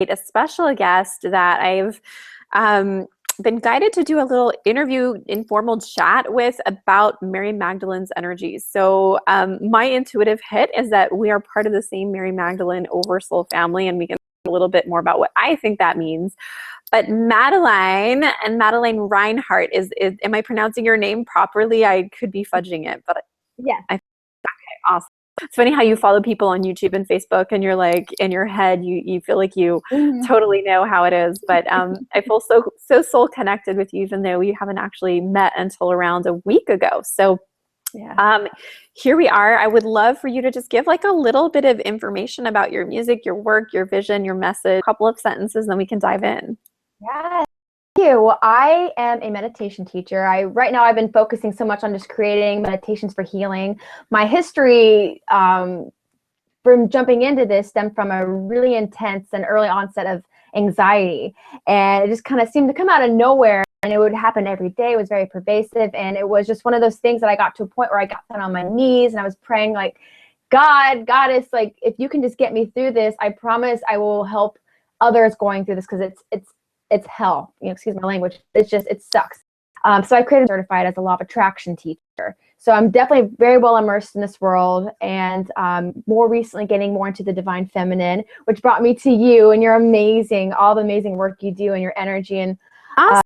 a special guest that I've been guided to do a little interview, informal chat with about Mary Magdalene's energies. So my intuitive hit is that we are part of the same Mary Magdalene oversoul family, and we can talk a little bit more about what I think that means. But Madeline and Madeline Rinehart is am I pronouncing your name properly? I could be fudging it, but yeah. Okay, awesome. It's funny how you follow people on YouTube and Facebook and you're like, in your head, you feel like you totally know how it is. But I feel so soul connected with you, even though we haven't actually met until around a week ago. So here we are. I would love for you to just give like a little bit of information about your music, your work, your vision, your message, a couple of sentences, and then we can dive in. Yeah. Thank you. Well, I am a meditation teacher. Right now I've been focusing so much on just creating meditations for healing. My history from jumping into this stemmed from a really intense and early onset of anxiety. And it just kind of seemed to come out of nowhere, and it would happen every day. It was very pervasive. And it was just one of those things that I got to a point where I got down on my knees and I was praying like, Goddess, like, if you can just get me through this, I promise I will help others going through this, because it's hell, excuse my language. It sucks. So I created certified as a law of attraction teacher. So I'm definitely very well immersed in this world, and more recently getting more into the divine feminine, which brought me to you, and you're amazing, all the amazing work you do and your energy. And awesome.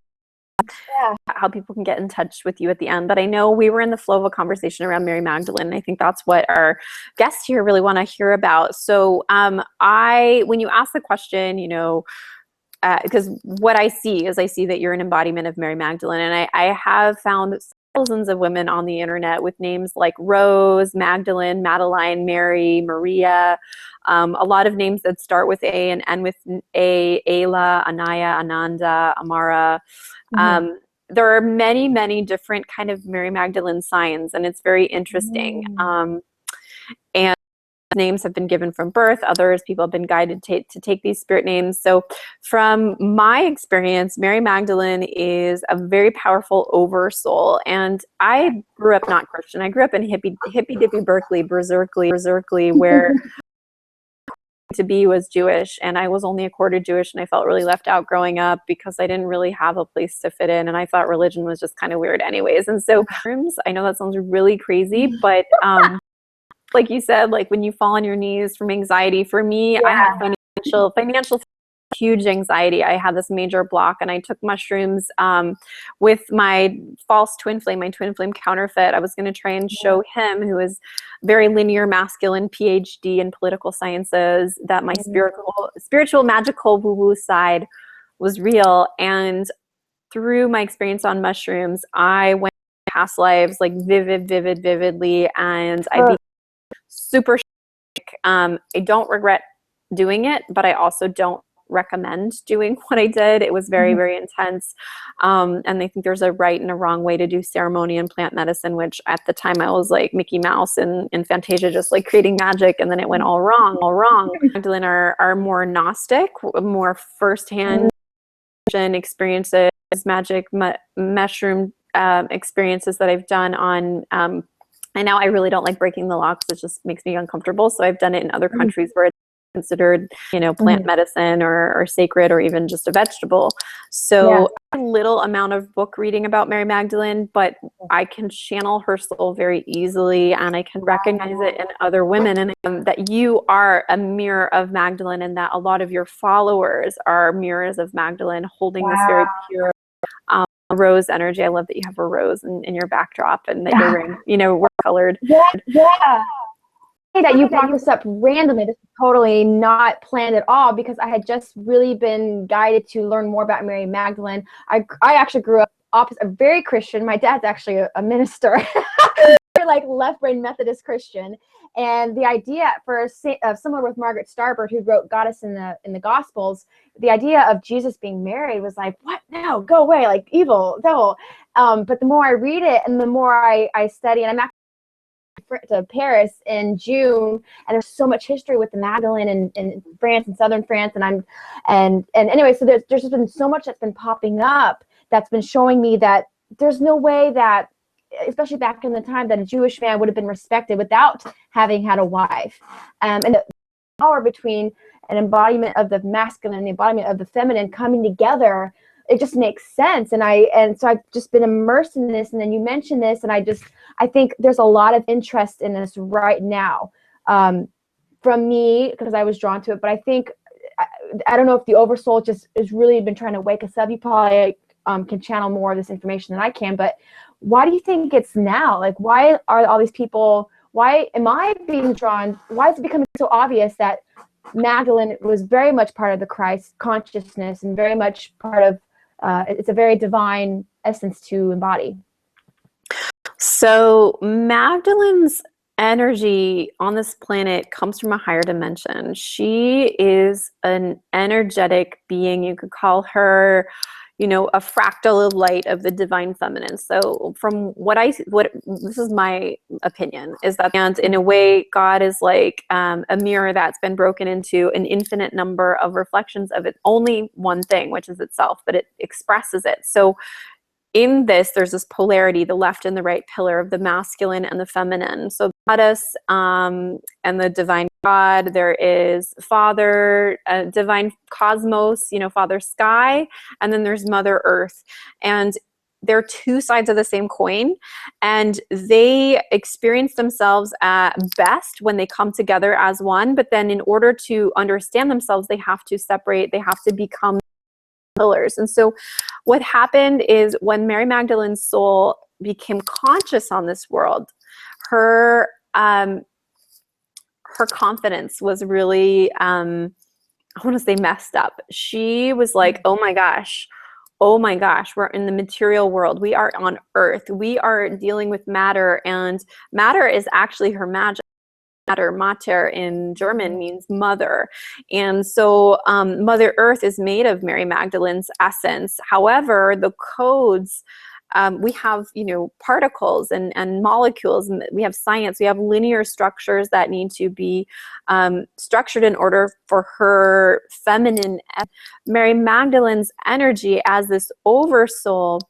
How people can get in touch with you at the end. But I know we were in the flow of a conversation around Mary Magdalene, and I think that's what our guests here really want to hear about. So when you ask the question, because what I see is that you're an embodiment of Mary Magdalene. And I have found thousands of women on the internet with names like Rose, Magdalene, Madeline, Mary, Maria, a lot of names that start with A and end with A, Ayla, Anaya, Ananda, Amara. There are many, many different kind of Mary Magdalene signs, and it's very interesting. And names have been given from birth. Others, people have been guided to take these spirit names. So from my experience, Mary Magdalene is a very powerful oversoul. And I grew up not Christian. I grew up in hippie dippy Berkeley, berserkly, where to be was Jewish, and I was only a quarter Jewish, and I felt really left out growing up because I didn't really have a place to fit in, and I thought religion was just kind of weird anyways. And so I know that sounds really crazy, but like you said, like when you fall on your knees from anxiety, for me, I had financial huge anxiety. I had this major block, and I took mushrooms with my false twin flame, my twin flame counterfeit. I was going to try and show him, who is very linear masculine, PhD in political sciences, that my spiritual, magical woo-woo side was real. And through my experience on mushrooms, I went to past lives like vividly, and I became super sick. I don't regret doing it, but I also don't recommend doing what I did. It was very, very intense. And I think there's a right and a wrong way to do ceremony and plant medicine, which at the time I was like Mickey Mouse and Fantasia, just like creating magic, and then it went all wrong. Magdalene are more Gnostic, more firsthand experiences, magic, mushroom experiences that I've done on and now I really don't like breaking the law because it just makes me uncomfortable. So I've done it in other countries where it's considered, plant medicine or sacred, or even just a vegetable. So a little amount of book reading about Mary Magdalene, but I can channel her soul very easily, and I can recognize it in other women, and that you are a mirror of Magdalene, and that a lot of your followers are mirrors of Magdalene, holding this very pure rose energy. I love that you have a rose in your backdrop, and that you're wearing, we're colored. That you brought this up randomly. This is totally not planned at all, because I had just really been guided to learn more about Mary Magdalene. I actually grew up opposite, very Christian. My dad's actually a minister, like left-brain Methodist Christian. And the idea for similar with Margaret Starbird, who wrote Goddess in the Gospels, the idea of Jesus being married was like, what? No, go away, like evil, devil. But the more I read it and the more I study, and I'm actually to Paris in June, and there's so much history with the Magdalene in France and southern France, and anyway, so there's just been so much that's been popping up that's been showing me that there's no way that, especially back in the time, that a Jewish man would have been respected without having had a wife, and the power between an embodiment of the masculine, the embodiment of the feminine coming together, it just makes sense. And so I've just been immersed in this. And then you mentioned this, and I think there's a lot of interest in this right now, from me, because I was drawn to it. But I think, I don't know if the oversoul just has really been trying to wake us up. You probably can channel more of this information than I can, but why do you think it's now? Like, why are all these people, why am I being drawn? Why is it becoming so obvious that Magdalene was very much part of the Christ consciousness and very much part of, it's a very divine essence to embody? So Magdalene's energy on this planet comes from a higher dimension. She is an energetic being. You could call her, you know, a fractal of light of the divine feminine. So from what this is my opinion, is that, and in a way, God is like a mirror that's been broken into an infinite number of reflections of it, only one thing, which is itself, but it expresses it. So in this, there's this polarity, the left and the right pillar of the masculine and the feminine. So goddess and the divine God, there is Father, divine cosmos, you know, Father Sky, and then there's Mother Earth. And they're two sides of the same coin, and they experience themselves at best when they come together as one. But then in order to understand themselves, they have to separate, they have to become pillars. And so what happened is when Mary Magdalene's soul became conscious on this world, her confidence was really, I want to say messed up. She was like, oh my gosh, we're in the material world. We are on Earth. We are dealing with matter, and matter is actually her magic. Mater in German means mother. And so Mother Earth is made of Mary Magdalene's essence. However, the codes, we have, you know, particles and molecules, and we have science, we have linear structures that need to be structured in order for her feminine, Mary Magdalene's energy as this oversoul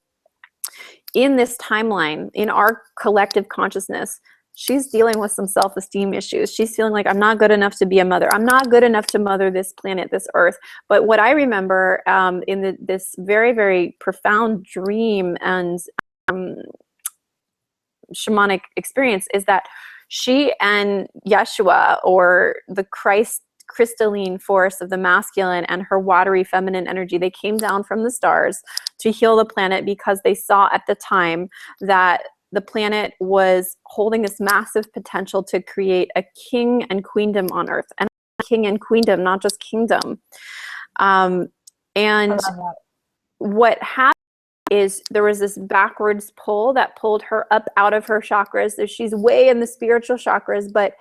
in this timeline, in our collective consciousness. She's dealing with some self-esteem issues. She's feeling like, I'm not good enough to be a mother. I'm not good enough to mother this planet, this earth. But what I remember in this very, very profound dream and shamanic experience is that she and Yeshua, or the crystalline force of the masculine and her watery feminine energy, they came down from the stars to heal the planet because they saw at the time that the planet was holding this massive potential to create a king and queendom on Earth, and king and queendom, not just kingdom. And what happened is there was this backwards pull that pulled her up out of her chakras. So she's way in the spiritual chakras, but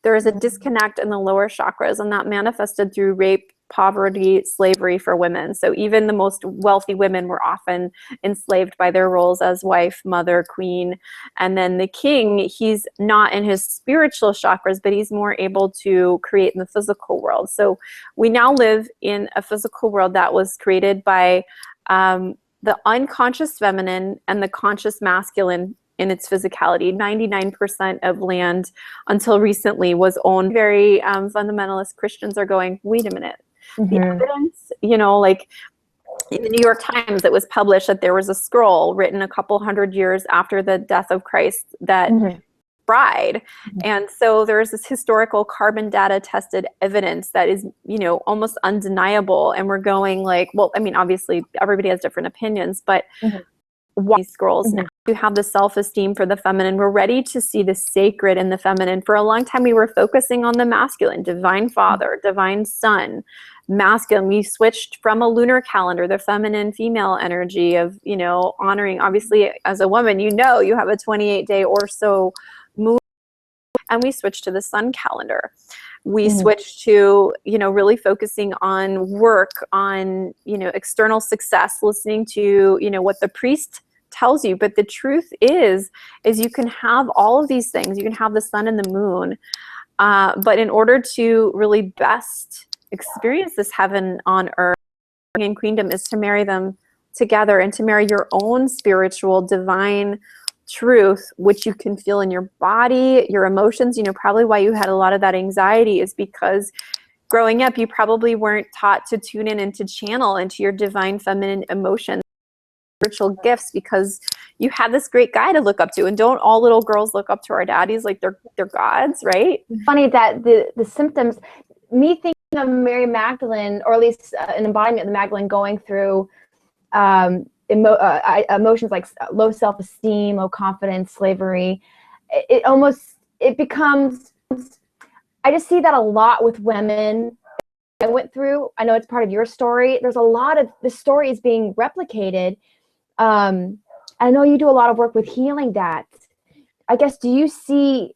there is a disconnect in the lower chakras, and that manifested through rape, poverty, slavery for women. So even the most wealthy women were often enslaved by their roles as wife, mother, queen. And then the king, he's not in his spiritual chakras, but he's more able to create in the physical world. So we now live in a physical world that was created by the unconscious feminine and the conscious masculine in its physicality. 99% of land until recently was owned. Very fundamentalist Christians are going, wait a minute. The evidence, you know, like in the New York Times, it was published that there was a scroll written a couple hundred years after the death of Christ that bride. And so there's this historical carbon data tested evidence that is, you know, almost undeniable. And we're going like, well, I mean, obviously everybody has different opinions, but why these scrolls now? You have the self-esteem for the feminine. We're ready to see the sacred in the feminine. For a long time, we were focusing on the masculine, divine father, divine son, masculine. We switched from a lunar calendar, the feminine female energy of, you know, honoring, obviously as a woman, you know, you have a 28-day or so moon, and we switched to the sun calendar. We switched to, you know, really focusing on work, on, you know, external success, listening to, you know, what the priest tells you. But the truth is you can have all of these things. You can have the sun and the moon. But in order to really best experience this heaven on earth and queendom is to marry them together and to marry your own spiritual divine truth, which you can feel in your body, your emotions. You know, probably why you had a lot of that anxiety is because growing up, you probably weren't taught to tune in and to channel into your divine feminine emotions, spiritual gifts, because you had this great guy to look up to. And don't all little girls look up to our daddies like they're gods, right? Funny that the symptoms, me thinking of Mary Magdalene, or at least an embodiment of the Magdalene going through emotions like low self-esteem, low confidence, slavery, it becomes, I just see that a lot with women I went through. I know it's part of your story. There's a lot of the story is being replicated. I know you do a lot of work with healing that. I guess, do you see,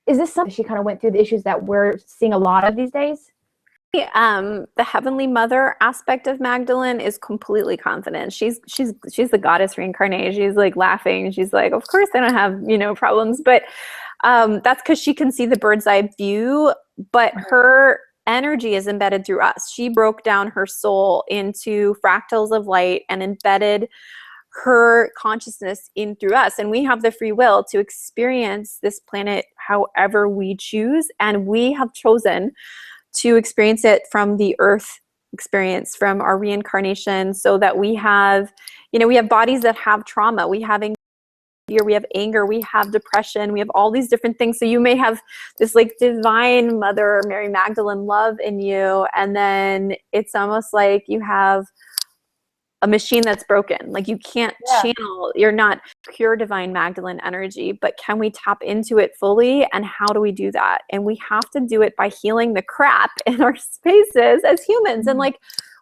is this something she kind of went through the issues that we're seeing a lot of these days? The Heavenly Mother aspect of Magdalene is completely confident. She's the goddess reincarnated. She's like laughing. She's like, of course I don't have, problems. But that's because she can see the bird's eye view, but her energy is embedded through us. She broke down her soul into fractals of light and embedded her consciousness in through us. And we have the free will to experience this planet however we choose. And we have chosen to experience it from the earth experience, from our reincarnation, so that we have, we have bodies that have trauma. We have fear, we have anger, we have depression, we have all these different things. So you may have this like divine mother, Mary Magdalene love in you. And then it's almost like you have a machine that's broken. Like you can't channel, you're not pure divine Magdalene energy, but can we tap into it fully? And how do we do that? And we have to do it by healing the crap in our spaces as humans. And like,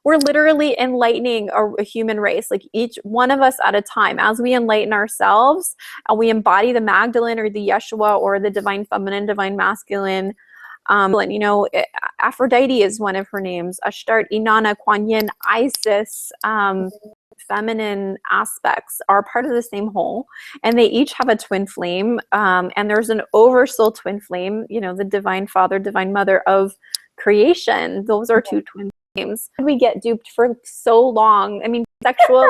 we're literally enlightening a human race, like each one of us at a time. As we enlighten ourselves and we embody the Magdalene or the Yeshua or the divine feminine, divine masculine, Aphrodite is one of her names. Ashtart, Inanna, Kuan Yin, Isis, feminine aspects are part of the same whole, and they each have a twin flame. And there's an oversoul twin flame, the divine father, divine mother of creation. Those are two twin flames. We get duped for so long. I mean, sexual,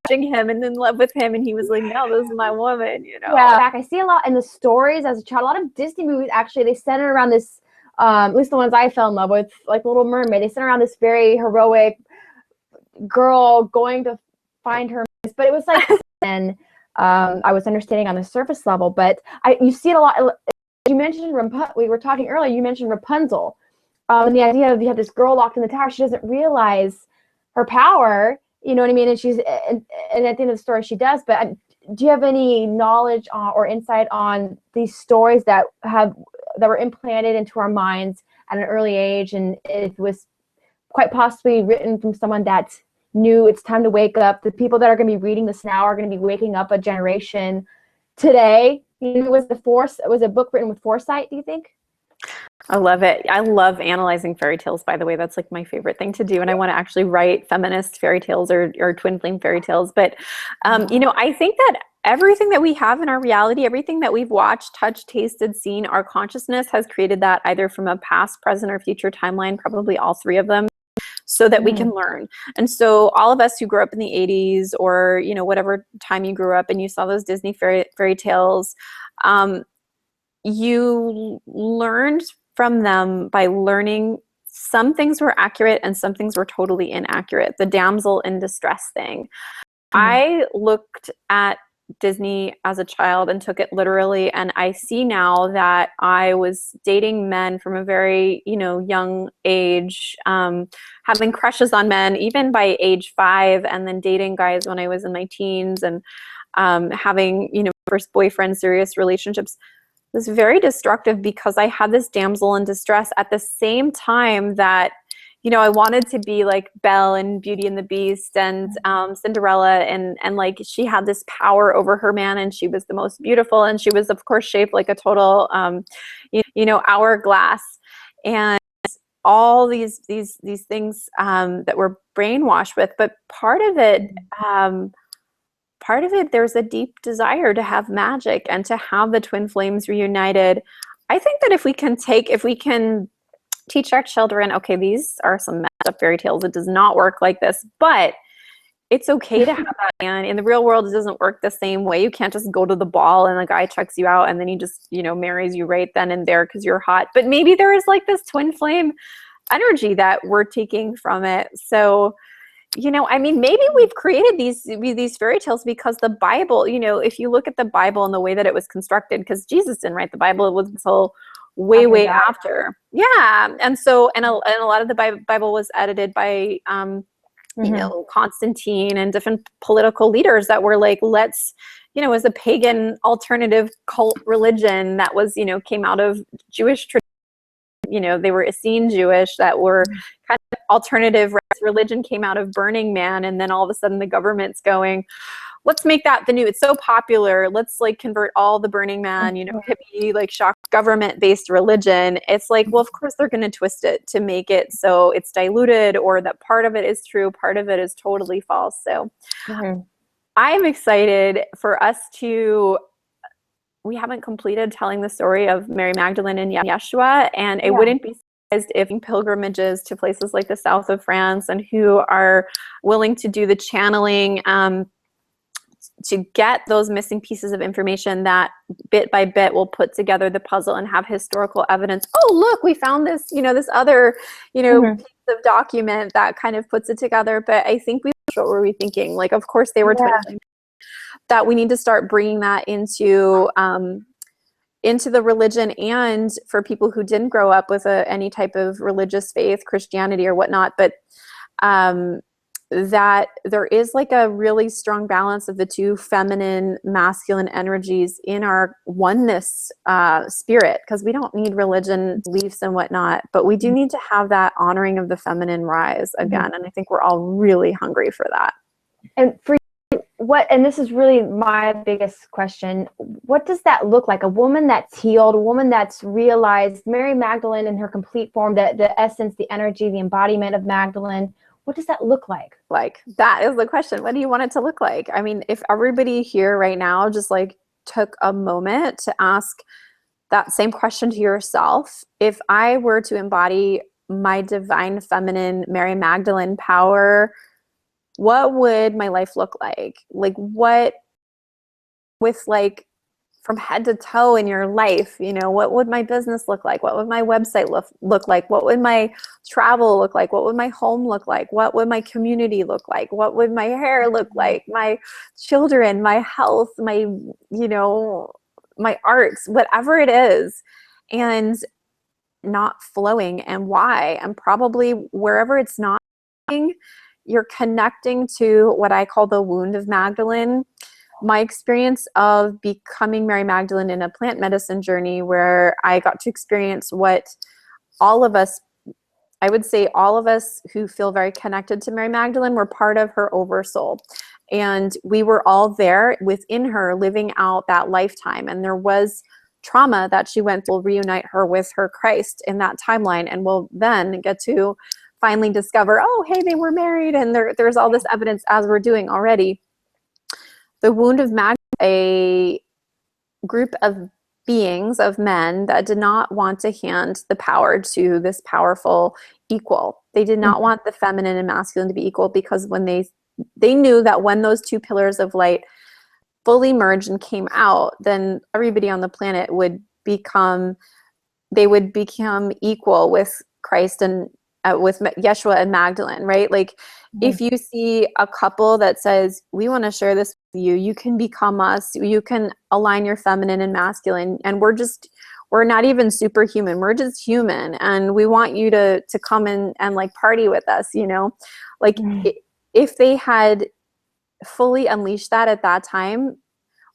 watching him and in love with him, and he was like, no, this is my woman, Yeah, I see a lot in the stories as a child. A lot of Disney movies, actually, they center around this, at least the ones I fell in love with, like Little Mermaid, they center around this very heroic girl going to find her, but it was like, and I was understanding on the surface level, but you see it a lot. You mentioned we were talking earlier, you mentioned Rapunzel, and the idea of you have this girl locked in the tower, she doesn't realize her power, you know what I mean? And she's, and at the end of the story, she does. But do you have any knowledge or insight on these stories that were implanted into our minds at an early age, and it was quite possibly written from someone that knew it's time to wake up? The people that are going to be reading this now are going to be waking up a generation today. Was a book written with foresight, do you think? I love it. I love analyzing fairy tales, by the way. That's like my favorite thing to do. And I want to actually write feminist fairy tales or twin flame fairy tales. But, I think that everything that we have in our reality, everything that we've watched, touched, tasted, seen, our consciousness has created that either from a past, present, or future timeline, probably all three of them, so that we can learn. And so all of us who grew up in the 80s or, whatever time you grew up and you saw those Disney fairy tales, you learned from them by learning some things were accurate and some things were totally inaccurate. The damsel in distress thing. I looked at Disney as a child and took it literally, and I see now that I was dating men from a very young age, having crushes on men even by age 5, and then dating guys when I was in my teens, and having first boyfriend, serious relationships. It was very destructive because I had this damsel in distress at the same time that I wanted to be like Belle and Beauty and the Beast and Cinderella, and like she had this power over her man, and she was the most beautiful, and she was of course shaped like a total hourglass, and all these things that we're brainwashed with. But part of it, there's a deep desire to have magic and to have the twin flames reunited. I think that if we can teach our children, okay, these are some messed up fairy tales, it does not work like this, but it's okay to have that man. In the real world, it doesn't work the same way. You can't just go to the ball and the guy checks you out and then he just, marries you right then and there because you're hot. But maybe there is like this twin flame energy that we're taking from it. So, maybe we've created these fairy tales because the Bible, if you look at the Bible and the way that it was constructed, because Jesus didn't write the Bible, it was until way after. Yeah. And so, and a lot of the Bible was edited by, Constantine and different political leaders that were like, let's, as a pagan alternative cult religion that was, came out of Jewish tradition. They were Essene Jewish that were kind of alternative religion, came out of Burning Man. And then all of a sudden the government's going, let's make that the new, it's so popular. Let's like convert all the Burning Man, hippie, like shock government-based religion. It's like, well, of course they're going to twist it to make it so it's diluted, or that part of it is true, part of it is totally false. So I'm excited for us we haven't completed telling the story of Mary Magdalene and Yeshua, and it wouldn't be surprised if pilgrimages to places like the south of France and who are willing to do the channeling, to get those missing pieces of information that bit by bit will put together the puzzle and have historical evidence. Oh, look, we found this, this other, piece of document that kind of puts it together. But I think what were we thinking? Like, of course they were twisting that. We need to start bringing that into the religion, and for people who didn't grow up with any type of religious faith, Christianity or whatnot, but that there is like a really strong balance of the two feminine, masculine energies in our oneness spirit, because we don't need religion, beliefs and whatnot, but we do need to have that honoring of the feminine rise again. And I think we're all really hungry for that. And for and this is really my biggest question, what does that look like? A woman that's healed, a woman that's realized Mary Magdalene in her complete form, the essence, the energy, the embodiment of Magdalene. What does that look like? Like, that is the question. What do you want it to look like? I mean, if everybody here right now just like took a moment to ask that same question to yourself, if I were to embody my divine feminine Mary Magdalene power, what would my life look like? Like, what with like from head to toe in your life, what would my business look like? What would my website look like? What would my travel look like? What would my home look like? What would my community look like? What would my hair look like? My children, my health, my, my arts, whatever it is, and not flowing, and why? And probably wherever it's not flowing, you're connecting to what I call the wound of Magdalene. My experience of becoming Mary Magdalene in a plant medicine journey, where I got to experience what all of us, I would say all of us who feel very connected to Mary Magdalene, were part of her oversoul. And we were all there within her living out that lifetime. And there was trauma that she went through, will reunite her with her Christ in that timeline. And we'll then get to finally discover, oh, hey, they were married. And there's all this evidence as we're doing already. The wound of Magdalene, a group of beings, of men, that did not want to hand the power to this powerful equal. They did not want the feminine and masculine to be equal, because when they knew that when those two pillars of light fully merged and came out, then everybody on the planet would become equal with Christ and with Yeshua and Magdalene, right? Like, if you see a couple that says, we want to share this with you, you can become us, you can align your feminine and masculine, and we're not even superhuman, we're just human, and we want you to come in and like party with us, like if they had fully unleashed that at that time,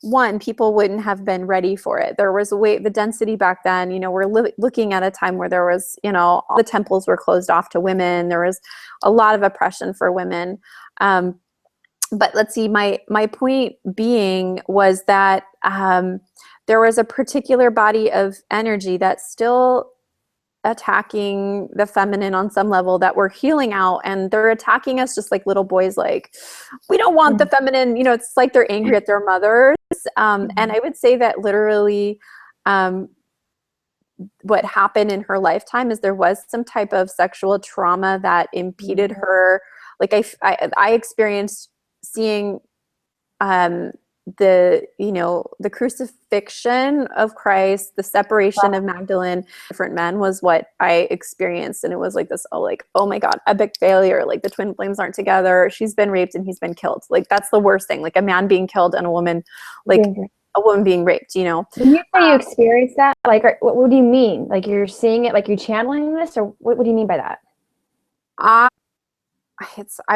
one, people wouldn't have been ready for it. There was the density back then, we're looking at a time where there was, all the temples were closed off to women. There was a lot of oppression for women. But let's see, my point being was that there was a particular body of energy that's still attacking the feminine on some level, that we're healing out, and they're attacking us just like little boys, like, we don't want the feminine, it's like they're angry at their mothers. And I would say that literally what happened in her lifetime is there was some type of sexual trauma that impeded her. Like I experienced seeing the crucifixion of Christ, the separation of Magdalene, different men was what I experienced. And it was like this, oh my God, epic failure. Like the twin flames aren't together. She's been raped and he's been killed. Like that's the worst thing. Like a man being killed and a woman, like a woman being raped, you know. When you say you experienced that, like, what do you mean? Like you're seeing it, like you're channeling this, or what do you mean by that? I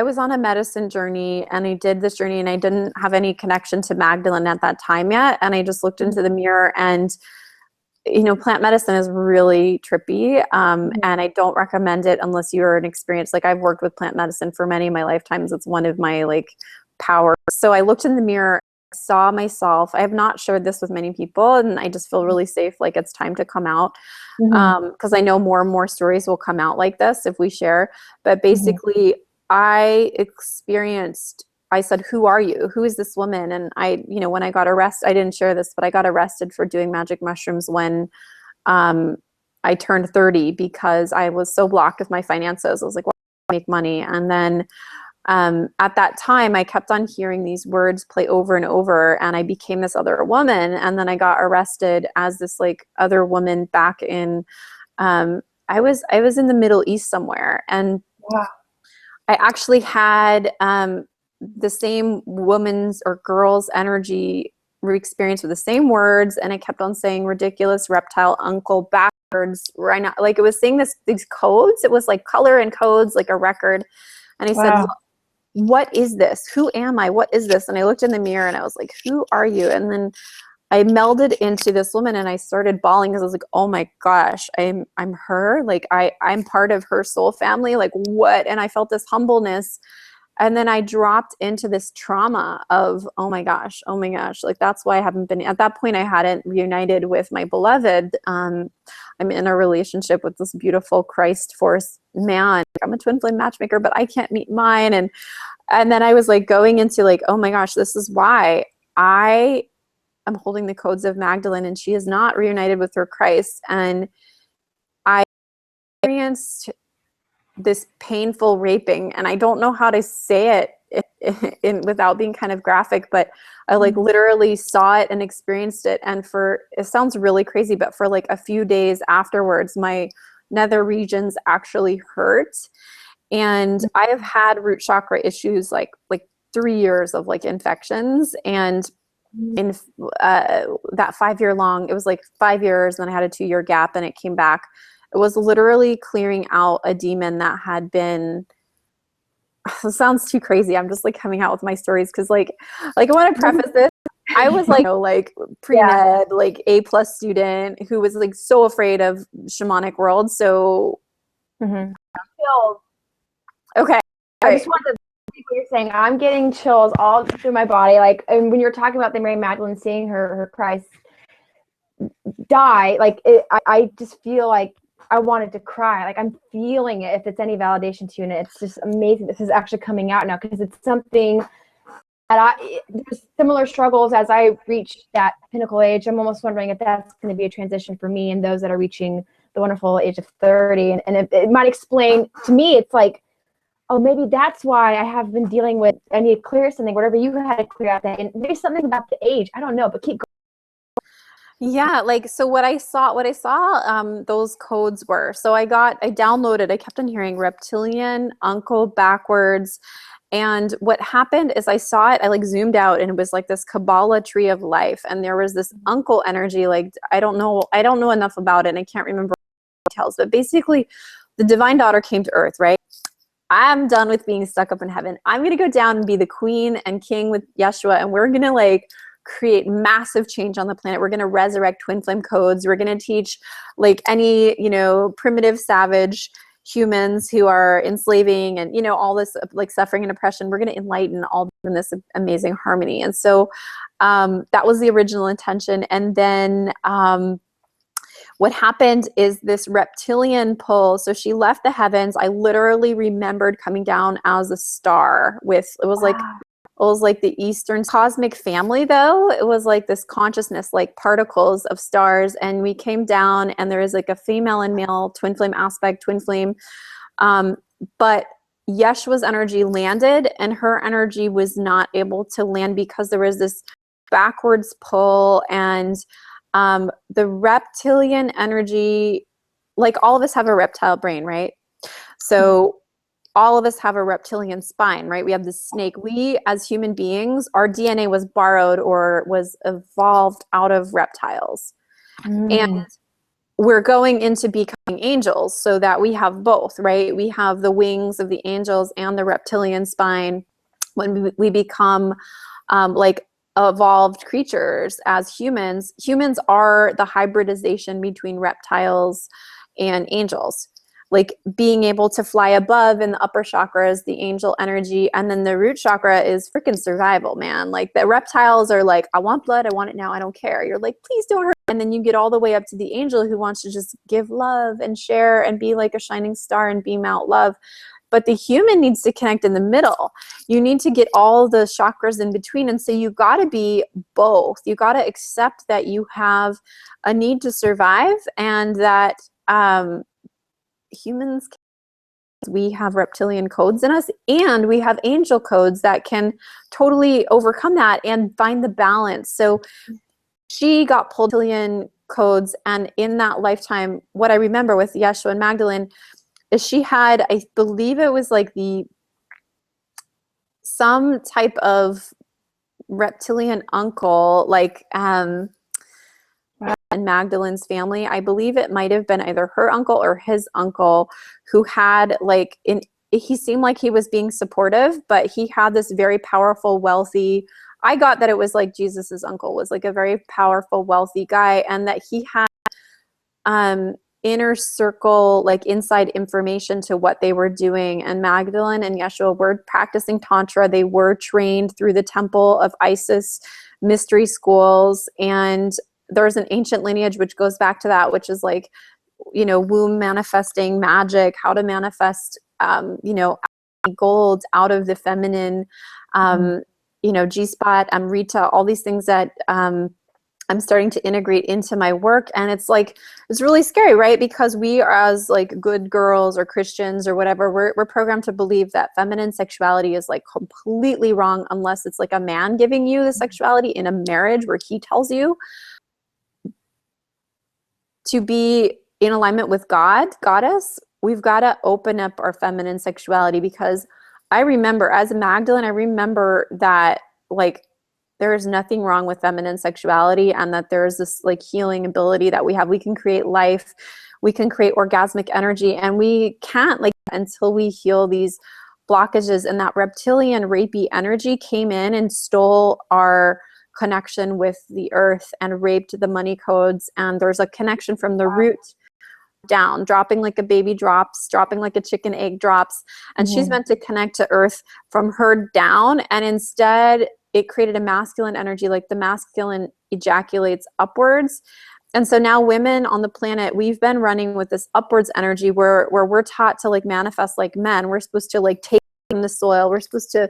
was on a medicine journey, and I did this journey, and I didn't have any connection to Magdalene at that time yet. And I just looked into the mirror, and plant medicine is really trippy, and I don't recommend it unless you're an experienced. Like I've worked with plant medicine for many of my lifetimes. It's one of my like powers. So I looked in the mirror, saw myself. I have not shared this with many people, and I just feel really safe. Like it's time to come out. Because I know more and more stories will come out like this if we share. But basically, I said, who are you? Who is this woman? And when I got arrested, I didn't share this, but I got arrested for doing magic mushrooms when I turned 30 because I was so blocked with my finances. I was like, well, I make money. And then at that time, I kept on hearing these words play over and over, and I became this other woman. And then I got arrested as this like other woman back in, I was in the Middle East somewhere. And I actually had the same woman's or girl's energy experience with the same words, and I kept on saying ridiculous reptile uncle backwards. Like it was saying these codes. It was like color and codes, like a record. And I said, what is this? Who am I? What is this? And I looked in the mirror and I was like, who are you? And then I melded into this woman and I started bawling because I was like, oh my gosh, I'm her. Like I'm part of her soul family. Like what? And I felt this humbleness. And then I dropped into this trauma of, oh my gosh. Like that's why I haven't been, at that point I hadn't reunited with my beloved. I'm in a relationship with this beautiful Christ force man. I'm a twin flame matchmaker, but I can't meet mine. And then I was like going into like, oh my gosh, this is why I'm holding the codes of Magdalene, and she is not reunited with her Christ. And I experienced this painful raping, and I don't know how to say it without being kind of graphic, but I like literally saw it and experienced it. And it sounds really crazy, but for like a few days afterwards, my nether regions actually hurt. And I have had root chakra issues like 3 years of like infections, and in that 5 year long, it was like 5 years, and then I had a 2 year gap and it came back. It was literally clearing out a demon that had been, it sounds too crazy. I'm just like coming out with my stories because like I want to preface this. I was like pre-med, like A+ student who was like so afraid of shamanic world. So okay. I just want to see what you're saying. I'm getting chills all through my body. Like, and when you're talking about the Mary Magdalene seeing her Christ die, like I just feel like I wanted to cry. Like I'm feeling it, if it's any validation to you. And it's just amazing. This is actually coming out now because it's something that there's similar struggles as I reach that pinnacle age. I'm almost wondering if that's going to be a transition for me and those that are reaching the wonderful age of 30. And it might explain to me, it's like, oh, maybe that's why I have been dealing with, I need to clear something, whatever you had to clear out that. And maybe something about the age. I don't know, but keep going. Yeah, like, so what I saw those codes were, so I downloaded, I kept on hearing reptilian, uncle, backwards. And what happened is I saw it, I like zoomed out, and it was like this Kabbalah tree of life. And there was this uncle energy, like, I don't know enough about it, and I can't remember details, but basically the divine daughter came to earth, right? I'm done with being stuck up in heaven. I'm going to go down and be the queen and king with Yeshua. And we're going to like create massive change on the planet. We're going to resurrect twin flame codes. We're going to teach like any, primitive savage humans who are enslaving and, all this like suffering and oppression. We're going to enlighten all in this amazing harmony. And so that was the original intention. And then what happened is this reptilian pull. So she left the heavens. I literally remembered coming down as a star it was like the Eastern cosmic family, though. It was like this consciousness, like particles of stars. And we came down, and there is like a female and male twin flame aspect, twin flame. But Yeshua's energy landed and her energy was not able to land because there was this backwards pull, and the reptilian energy, like all of us have a reptile brain, right? So all of us have a reptilian spine, right? We have this snake. We as human beings, our DNA was borrowed or was evolved out of reptiles. And we're going into becoming angels so that we have both, right? We have the wings of the angels and the reptilian spine when we become like evolved creatures as humans. Humans are the hybridization between reptiles and angels. Like being able to fly above in the upper chakra is the angel energy. And then the root chakra is freaking survival, man. Like the reptiles are like, I want blood. I want it now. I don't care. You're like, please don't hurt. And then you get all the way up to the angel who wants to just give love and share and be like a shining star and beam out love. But the human needs to connect in the middle. You need to get all the chakras in between. And so you got to be both. You got to accept that you have a need to survive, and that humans, we have reptilian codes in us, and we have angel codes that can totally overcome that and find the balance. So she got pulled reptilian codes, and in that lifetime, what I remember with Yeshua and Magdalene is she had, I believe it was like some type of reptilian uncle, like and Magdalene's family. I believe it might have been either her uncle or his uncle who had like, he seemed like he was being supportive, but he had this very powerful, wealthy, I got that it was like Jesus's uncle was like a very powerful, wealthy guy, and that he had inner circle, like inside information to what they were doing. And Magdalene and Yeshua were practicing Tantra. They were trained through the temple of Isis mystery schools. And there's an ancient lineage which goes back to that, which is like, you know, womb manifesting magic, how to manifest, you know, gold out of the feminine, you know, G-spot, Amrita, all these things that I'm starting to integrate into my work. And it's like, it's really scary, right? Because we are, as like good girls or Christians or whatever, we're programmed to believe that feminine sexuality is like completely wrong unless it's like a man giving you the sexuality in a marriage where he tells you to be in alignment with God, goddess. We've got to open up our feminine sexuality, because I remember as a Magdalene, I remember that like there is nothing wrong with feminine sexuality, and that there is this like healing ability that we have. We can create life, we can create orgasmic energy, and we can't like until we heal these blockages. And that reptilian rapey energy came in and stole our connection with the earth and raped the money codes. And there's a connection from the root down, dropping like a baby drops, dropping like a chicken egg drops. And she's meant to connect to earth from her down. And instead it created a masculine energy, like the masculine ejaculates upwards. And so now women on the planet, we've been running with this upwards energy where we're taught to like manifest like men. We're supposed to like take from the soil. We're supposed to,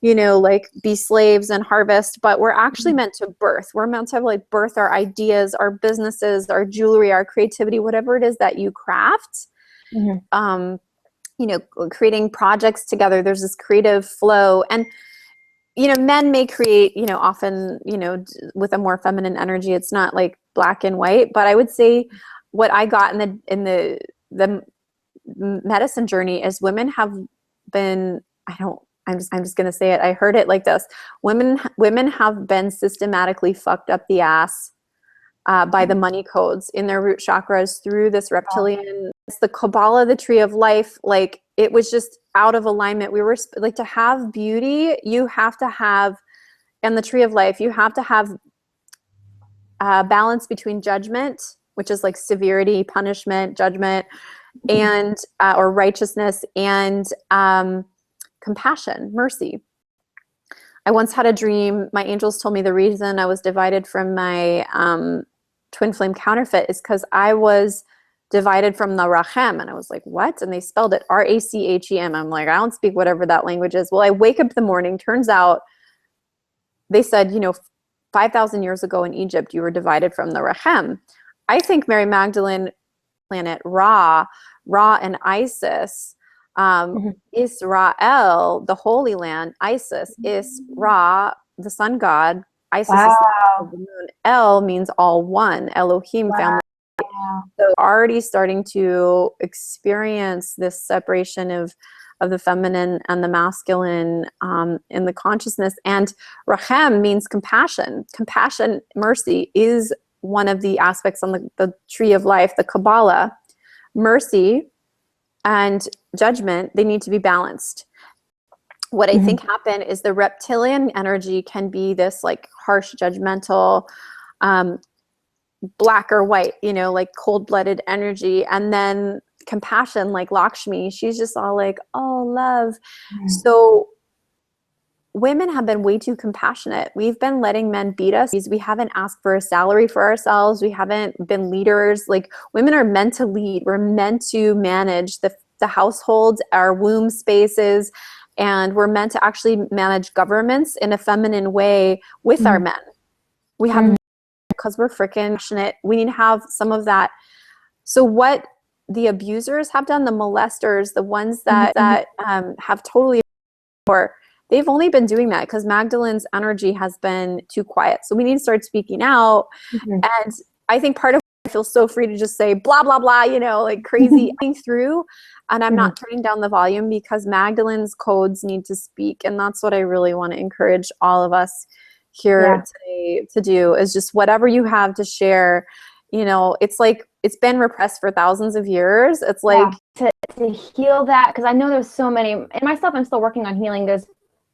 you know, like be slaves and harvest, but we're actually meant to birth. We're meant to like birth our ideas, our businesses, our jewelry, our creativity, whatever it is that you craft. You know, creating projects together. There's this creative flow. And you know, men may create, you know, often, you know, with a more feminine energy. It's not like black and white, but I would say what I got in the medicine journey is women have been, I'm just going to say it. I heard it like this. Women have been systematically fucked up the ass by the money codes in their root chakras through this reptilian, it's the Kabbalah, the tree of life. Like it was just out of alignment. We were like, to have beauty, you have to have, and the tree of life, you have to have balance between judgment, which is like severity, punishment, judgment, and or righteousness, and compassion, mercy. I once had a dream. My angels told me the reason I was divided from my twin flame counterfeit is because I was divided from the Rachem. And I was like, what? And they spelled it Rachem. I'm like, I don't speak whatever that language is. Well, I wake up in the morning. Turns out they said, you know, 5,000 years ago in Egypt, you were divided from the Rachem. I think Mary Magdalene, planet Ra and Isis Israel, the Holy Land, Isis, Ra, the sun god, Isis is Wow. the moon. El means all one, Elohim, family. So already starting to experience this separation of the feminine and the masculine in the consciousness. And Rachem means compassion. Compassion, mercy, is one of the aspects on the tree of life, the Kabbalah. Mercy and judgment, they need to be balanced. What I think happened is the reptilian energy can be this like harsh, judgmental, black or white, you know, like cold-blooded energy. And then compassion, like Lakshmi, she's just all like, oh, love. So women have been way too compassionate. We've been letting men beat us. We haven't asked for a salary for ourselves. We haven't been leaders. Like, women are meant to lead. We're meant to manage the households, our womb spaces, and we're meant to actually manage governments in a feminine way with our men. We have, because we're freaking passionate, we need to have some of that. So what the abusers have done, the molesters, the ones that have totally, or they've only been doing that because Magdalene's energy has been too quiet. So we need to start speaking out. And I think part of it, I feel so free to just say blah, blah, blah, you know, like crazy through. And I'm not turning down the volume because Magdalene's codes need to speak. And that's what I really want to encourage all of us here today to do, is just whatever you have to share. You know, it's like, it's been repressed for thousands of years. It's like to heal that, because I know there's so many, and myself, I'm still working on healing. There's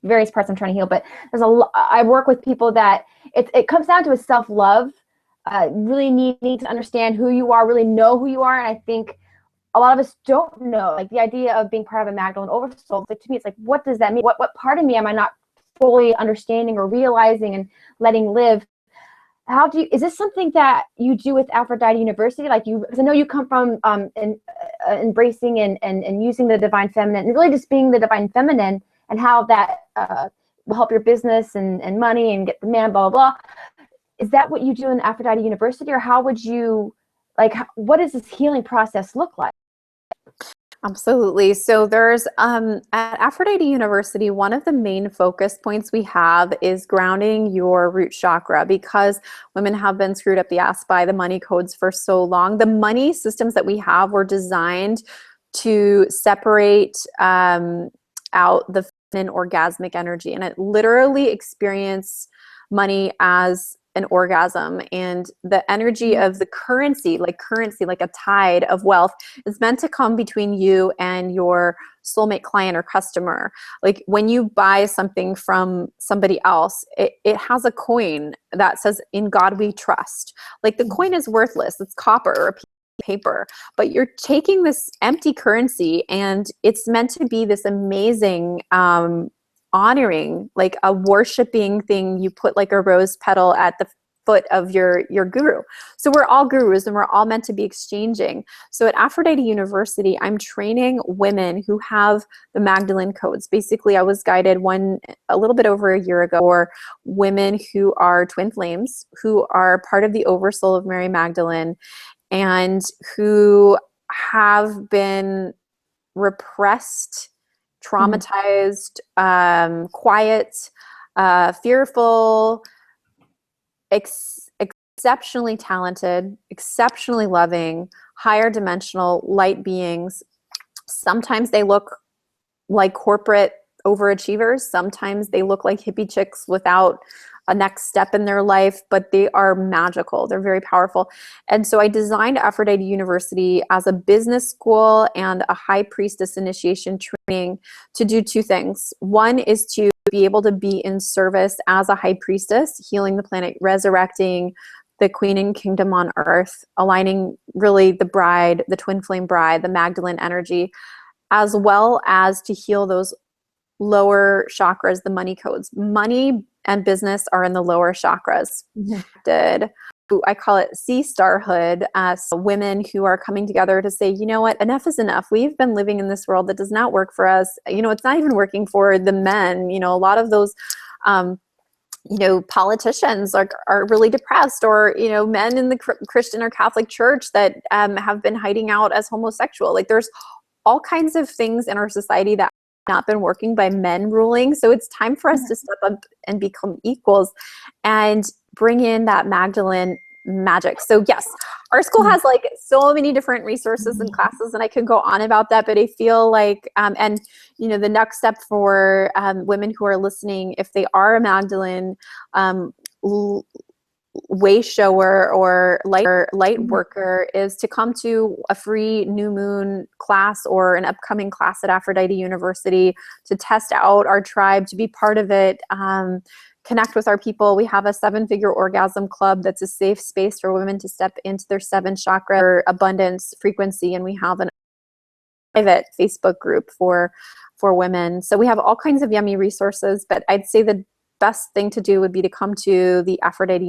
various parts I'm trying to heal, but there's I work with people that it comes down to a self-love, really needing to understand who you are, really know who you are. And I think a lot of us don't know, like the idea of being part of a Magdalene oversoul. Like, to me, it's like, what does that mean? What part of me am I not fully understanding or realizing and letting live? Is this something that you do with Aphrodite University? Like, because I know you come from embracing and using the divine feminine, and really just being the divine feminine, and how that will help your business and money and get the man, blah, blah, blah. Is that what you do in Aphrodite University? Or how would you, like, what does this healing process look like? Absolutely. So there's at Aphrodite University, one of the main focus points we have is grounding your root chakra, because women have been screwed up the ass by the money codes for so long. The money systems that we have were designed to separate out the feminine orgasmic energy, and it literally experience money as an orgasm. And the energy of the currency, like a tide of wealth, is meant to come between you and your soulmate client or customer. Like, when you buy something from somebody else, it has a coin that says, "In God we trust." Like, the coin is worthless. It's copper or paper, but you're taking this empty currency and it's meant to be this amazing honoring, like a worshiping thing. You put like a rose petal at the foot of your guru. So we're all gurus and we're all meant to be exchanging. So at Aphrodite University, I'm training women who have the Magdalene codes. Basically, I was guided a little bit over a year ago, for women who are twin flames, who are part of the oversoul of Mary Magdalene, and who have been repressed, traumatized, quiet, fearful, exceptionally talented, exceptionally loving, higher dimensional light beings. Sometimes they look like corporate overachievers. Sometimes they look like hippie chicks without a next step in their life, but they are magical. They're very powerful. And so I designed Aphrodite University as a business school and a high priestess initiation training to do two things. One is to be able to be in service as a high priestess, healing the planet, resurrecting the queen and kingdom on earth, aligning really the bride, the twin flame bride, the Magdalene energy, as well as to heal those lower chakras, the money codes. Money and business are in the lower chakras. I call it sea starhood, women who are coming together to say, you know what, enough is enough. We've been living in this world that does not work for us. You know, it's not even working for the men. You know, a lot of those politicians are really depressed, or, men in the Christian or Catholic church that have been hiding out as homosexual. Like, there's all kinds of things in our society that have not been working by men ruling. So it's time for us to step up and become equals and bring in that Magdalene magic. So yes, our school has like so many different resources and classes, and I could go on about that, but I feel like, and you know, the next step for women who are listening, if they are a Magdalene way shower or light worker, is to come to a free new moon class or an upcoming class at Aphrodite University to test out our tribe, to be part of it, connect with our people. We have a 7-figure orgasm club that's a safe space for women to step into their 7 chakra abundance frequency, and we have a private Facebook group for women. So we have all kinds of yummy resources, but I'd say the best thing to do would be to come to the Aphrodite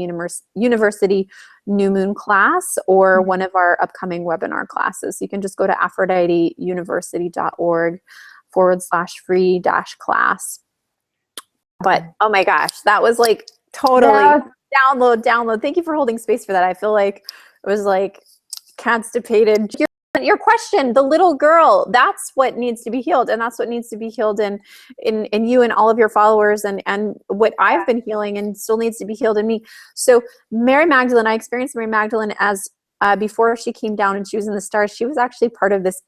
University New Moon class or one of our upcoming webinar classes. You can just go to aphroditeuniversity.org/free-class. But oh my gosh, that was like totally download. Thank you for holding space for that. I feel like it was like constipated. Your question, the little girl, that's what needs to be healed, and that's what needs to be healed in you and all of your followers, and what I've been healing and still needs to be healed in me. So Mary Magdalene, I experienced Mary Magdalene as before she came down and she was in the stars, she was actually part of this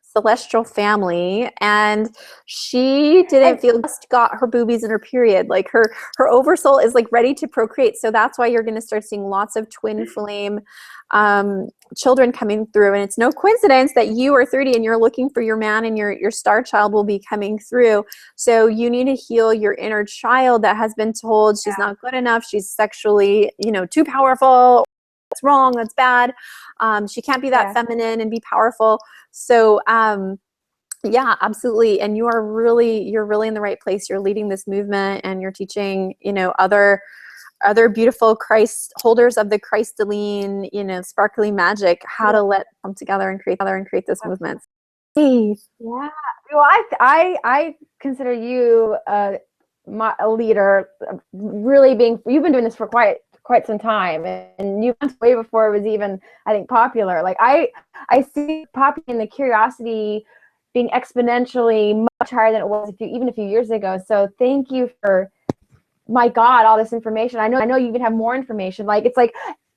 celestial family, and she didn't feel just got her boobies in her period. Like her oversoul is like ready to procreate. So that's why you're going to start seeing lots of twin flame children coming through. And it's no coincidence that you are 30 and you're looking for your man, and your star child will be coming through. So you need to heal your inner child that has been told she's not good enough, she's sexually, too powerful, that's wrong, that's bad, she can't be that feminine and be powerful. So yeah, absolutely. And you're really in the right place. You're leading this movement, and you're teaching other beautiful Christ holders of the Christaline, sparkly magic, how to let them together and create this movement. Hey. Yeah. Well, I consider you a leader. Really you've been doing this for quite some time, and you went way before it was even, I think, popular. Like I see popping in the curiosity being exponentially much higher than it was even a few years ago. So thank you for, my God, all this information. I know you even have more information. Like, it's like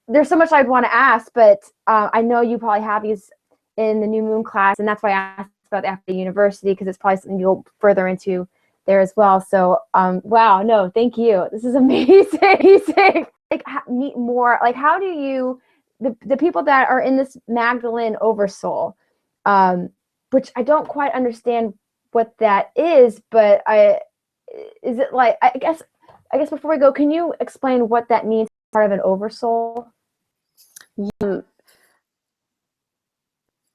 there's so much I'd want to ask, but I know you probably have these in the new moon class, and that's why I asked about the Aphrodite University, because it's probably something you'll further into there as well. So wow, no, thank you. This is amazing. Like, meet more. Like, how do you the people that are in this Magdalene oversoul, which I don't quite understand what that is, but is it like, I guess before we go, can you explain what that means, part of an oversoul?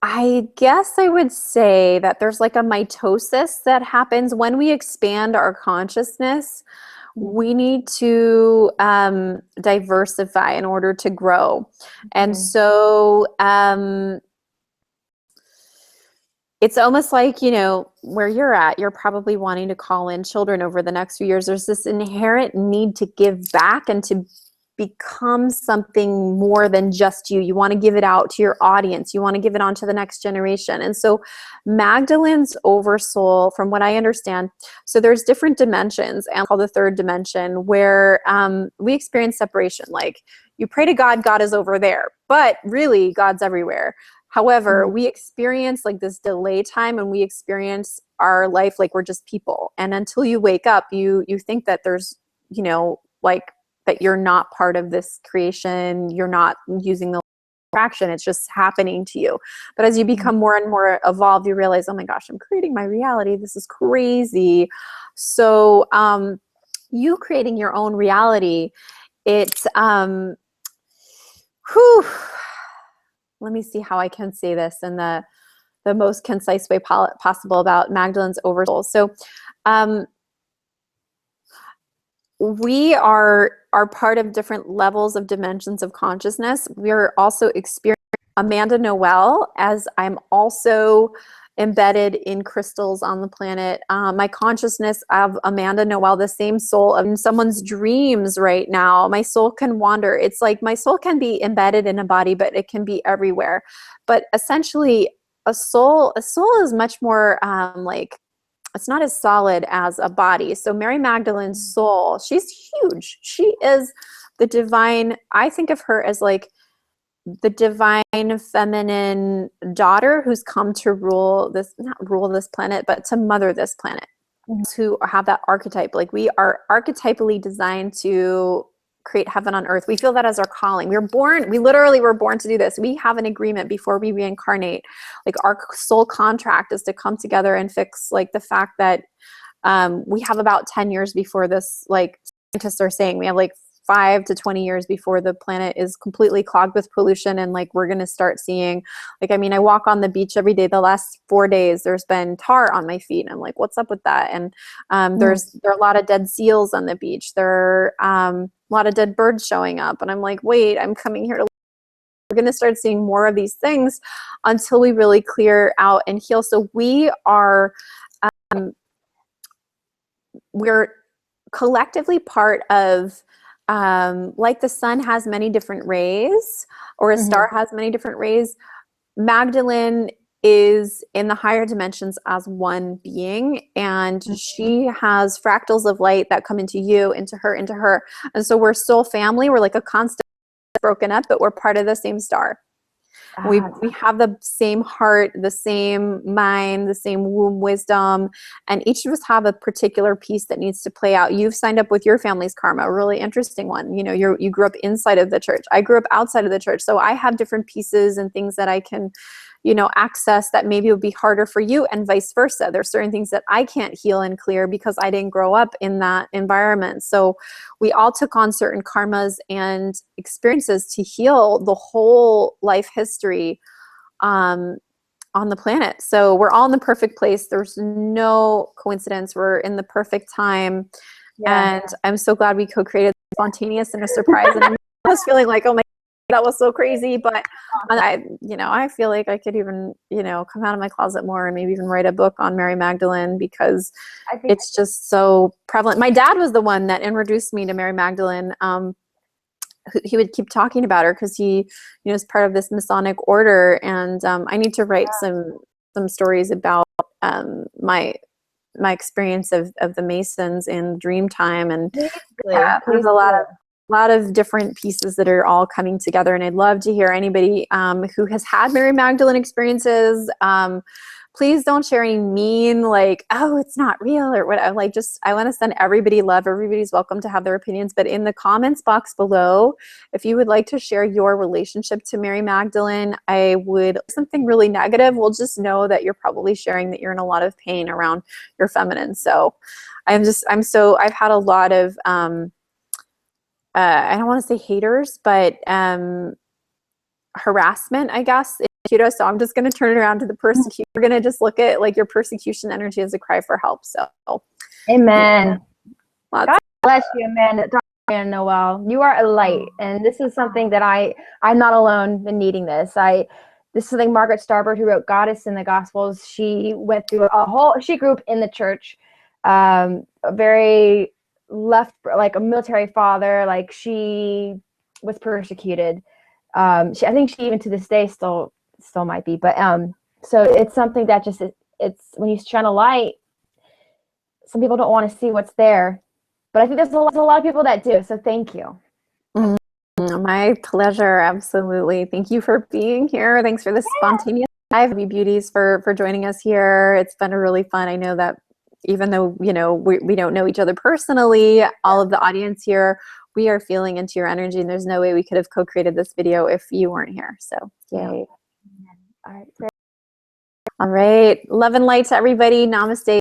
I guess I would say that there's like a mitosis that happens when we expand our consciousness. We need to diversify in order to grow. And so it's almost like, where you're at, you're probably wanting to call in children over the next few years. There's this inherent need to give back and to become something more than just you. You want to give it out to your audience. You want to give it on to the next generation. And so Magdalene's oversoul, from what I understand, so there's different dimensions, and called the third dimension, where we experience separation. Like, you pray to God, God is over there, but really God's everywhere. However, we experience like this delay time, and we experience our life like we're just people. And until you wake up, you think that there's, like, that you're not part of this creation, you're not using the fraction, it's just happening to you. But as you become more and more evolved, you realize, oh my gosh, I'm creating my reality. This is crazy. So you creating your own reality, it's, let me see how I can say this in the most concise way possible about Magdalene's oversoul. So we are part of different levels of dimensions of consciousness. We are also experiencing Amanda Noelle, as I'm also embedded in crystals on the planet. My consciousness of Amanda Noelle, the same soul of someone's dreams right now. My soul can wander. It's like my soul can be embedded in a body, but it can be everywhere. But essentially, a soul is much more like, it's not as solid as a body. So Mary Magdalene's soul, she's huge. She is the divine. I think of her as like the divine feminine daughter who's come to rule this, not rule this planet, but to mother this planet. Who have that archetype. Like, we are archetypally designed to create heaven on earth. We feel that as our calling. We literally were born to do this. We have an agreement before we reincarnate. Like, our soul contract is to come together and fix like the fact that we have about 10 years before this, like scientists are saying, we have like 5 to 20 years before the planet is completely clogged with pollution. And like, we're going to start seeing, like, I mean, I walk on the beach every day. The last 4 days, there's been tar on my feet. And I'm like, what's up with that? And there are a lot of dead seals on the beach. There are a lot of dead birds showing up. And I'm like, wait, I'm coming here to, we're going to start seeing more of these things until we really clear out and heal. So we are, we're collectively part of, like the sun has many different rays, or a star has many different rays. Magdalene is in the higher dimensions as one being, and she has fractals of light that come into you, into her, into her. And so we're soul family. We're like a constant broken up, but we're part of the same star. We have the same heart, the same mind, the same womb wisdom, and each of us have a particular piece that needs to play out. You've signed up with your family's karma, a really interesting one. You know, you grew up inside of the church. I grew up outside of the church. So I have different pieces and things that I can, you know, access that maybe would be harder for you, and vice versa. There's certain things that I can't heal and clear because I didn't grow up in that environment. So we all took on certain karmas and experiences to heal the whole life history on the planet. So we're all in the perfect place. There's no coincidence. We're in the perfect time. And I'm so glad we co-created spontaneous and a surprise. And I was feeling like, oh my, that was so crazy. But I feel like I could even, come out of my closet more and maybe even write a book on Mary Magdalene, because it's just so prevalent. My dad was the one that introduced me to Mary Magdalene. He would keep talking about her because he, is part of this Masonic order. And I need to write some stories about my experience of the Masons in Dreamtime. And there's a lot of different pieces that are all coming together. And I'd love to hear anybody who has had Mary Magdalene experiences. Please don't share any mean, like, oh, it's not real or what. I want to send everybody love. Everybody's welcome to have their opinions. But in the comments box below, if you would like to share your relationship to Mary Magdalene, something really negative, we'll just know that you're probably sharing that you're in a lot of pain around your feminine. So I've had a lot of, I don't want to say haters, but harassment, I guess. So I'm just going to turn it around to the persecution. We're going to just look at like your persecution energy as a cry for help. So, amen. God bless you, Amanda, Dr. and Noelle. You are a light, and this is something that I'm not alone in needing this. This is something Margaret Starbird, who wrote Goddess in the Gospels, she went through she grew up in the church, a very left, like a military father, like she was persecuted. I think she even to this day still might be, but so it's something that just it's when you shine a light, some people don't want to see what's there, but I think there's a lot of people that do. So thank you. My pleasure. Absolutely. Thank you for being here. Thanks for this spontaneous live, beauties, for joining us here. It's been really fun. I know that even though we don't know each other personally, all of the audience here, we are feeling into your energy, and there's no way we could have co-created this video if you weren't here. So yay. All right. Love and light to everybody. Namaste.